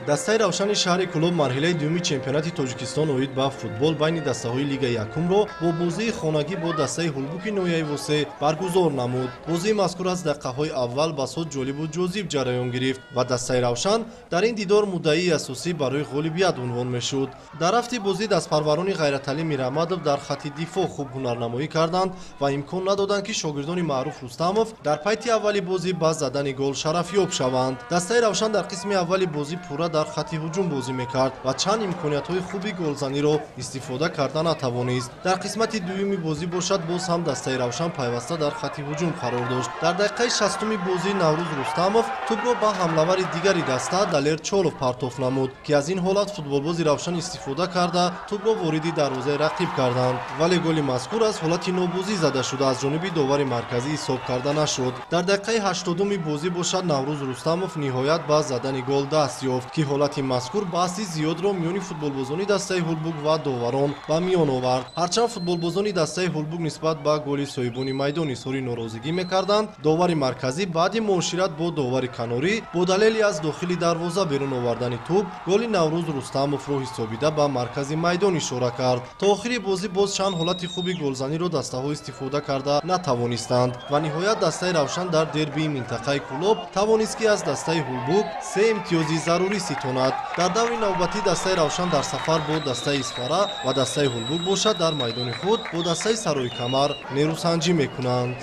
дастаи равшани шаҳри Кӯлоб марҳилаи дуюми чемпионати Тоҷикистон оид ба футбол байни дастаҳои Лигаи Якумро бо бозии хонагӣ бо дастаи Ҳулбуки ноҳияи Восеъ баргузор намуд. Бозии мазкур аз дақиқаҳои аввал басод ҷолибу ҷозиб ҷараён гирифт ва дастаи равшан дар ин дидор муддаии асосӣ барои ғолибият унвон мешуд. Дар рафти бозӣ дастпарварони Ғайраталӣ Мираҳмадов дар хатти дифоъ хуб ҳунарнамоӣ карданд ва имкон надоданд ки шогирдони Маъруф Рустамов дар пайти аввали бозӣ ба задани гол шарафёб шаванд. Дастаи равшан дар қисми аввали бозӣ пурра дар хатти ҳуҷум бозӣ мекард ва чанд имкониятҳои хуби голзаниро истифода карда натавонист. Дар қисмати дуюми бозӣ бошад, боз ҳам дастаи равшан пайваста дар хатти ҳуҷум қарор дошт. Дар дақиқаи 60-уми бозӣ Наврӯз Рустамов тӯбро ба ҳамлавари дигари даста Далер Чолов партофт намуд, ки аз ин ҳолат футболбози равшан истифода карда тӯбро вориди дарвозаи рақиб карданд. Вале голи мазкур аз ҳолати нобозӣ зада шуда аз ҷониби довари марказӣ ҳисоб карда нашуд. Дар дақиқаи 80-уми бозӣ бошад, Наврӯз Рустамов ниҳоят ба задани гол даст ёфт, ки ҳолати мазкур баҳси зиёдро миёни футболбозони дастаи Ҳулбук ва доварон ба миён овард. Ҳарчанд футболбозони дастаи Ҳулбук нисбат ба голи соҳибони майдон изҳори норозигӣ мекарданд, довари марказӣ баъди муошират бо довари канорӣ бо далели аз дохили дарвоза берун овардани тӯб голи Наврӯз Рустамовро ҳисобида ба маркази майдон ишора кард. То охири бозӣ боз чанд ҳолати хуби голзаниро дастаҳо истифода карда натавонистанд ва ниҳоят дастаи равшан дар дербии минтақаи Кӯлоб тавонист ки аз дастаи Ҳулбук 3 имтиёзи зарурӣ ситонад. Дар даври навбатӣ дастаи равшан дар сафар бо дастаи Исфара ва дастаи Ҳулбук бошад дар майдони худ бо дастаи Сарои Камар нерӯсанҷӣ мекунанд.